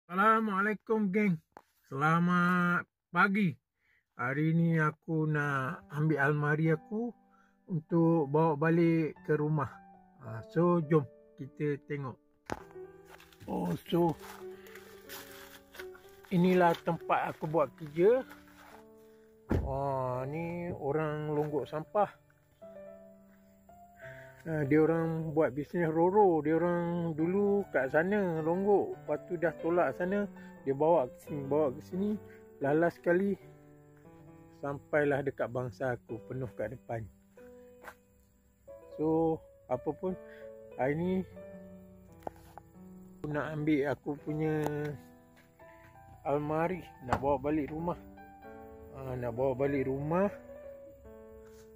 Assalamualaikum geng. Selamat pagi. Hari ni aku nak ambil almari aku untuk bawa balik ke rumah. So jom kita tengok. So inilah tempat aku buat kerja. Ni orang longgok sampah. Dia orang buat bisnes roro. Dia orang dulu kat sana longgok, lepas tu dah tolak sana, dia bawa ke sini, lalas sekali sampailah dekat bangsa aku, penuh kat depan. So apa pun, hari ni aku nak ambil aku punya almari, nak bawa balik rumah. Nak bawa balik rumah,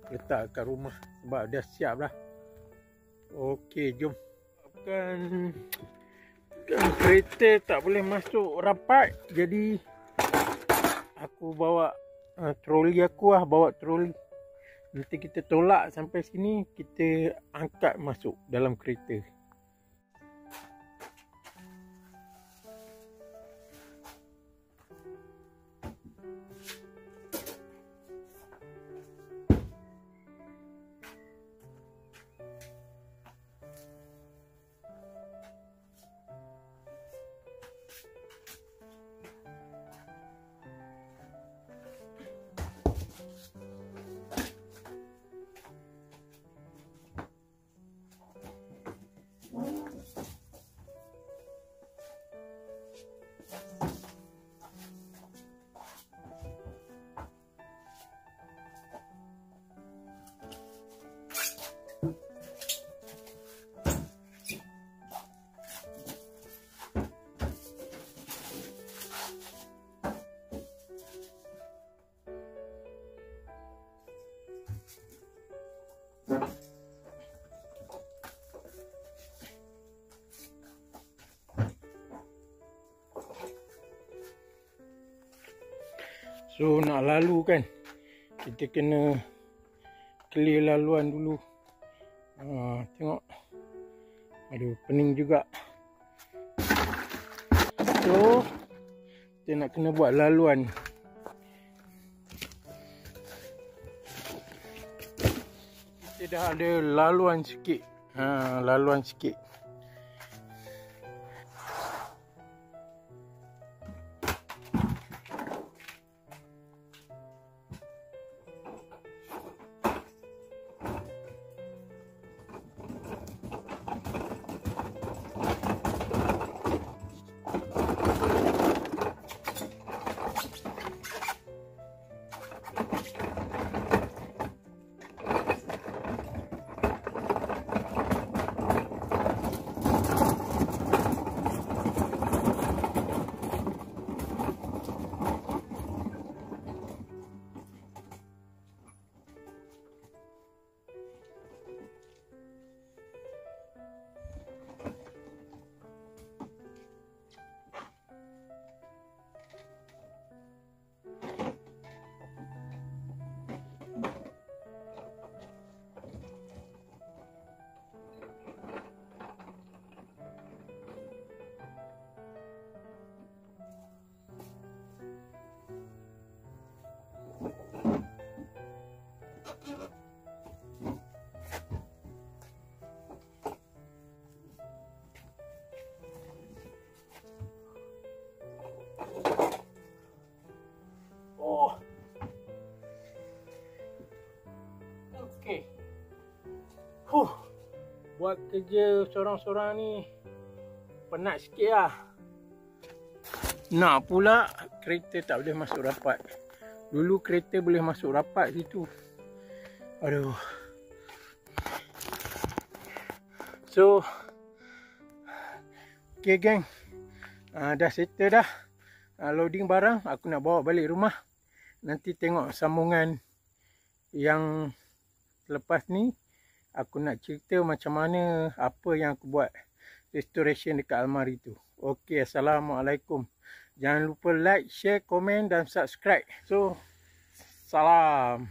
letak kat rumah sebab dah siap lah. Okey, jom. Kan kereta tak boleh masuk rapat, jadi aku bawa troli aku lah, bawa troli. Nanti kita tolak sampai sini, kita angkat masuk dalam kereta. So nak lalu kan, kita kena clear laluan dulu. Tengok, aduh pening juga. So kita nak kena buat laluan. Kita dah ada laluan sikit. Laluan sikit. Okey. Buat kerja sorang-sorang ni penat sikit lah. Nak pula kereta tak boleh masuk rapat. Dulu kereta boleh masuk rapat situ. Aduh. So okay geng, dah settle dah. Loading barang, aku nak bawa balik rumah. Nanti tengok sambungan yang lepas ni. Aku nak cerita macam mana, apa yang aku buat restoration dekat almari tu. Okey, Assalamualaikum. Jangan lupa like, share, komen dan subscribe. So, salam.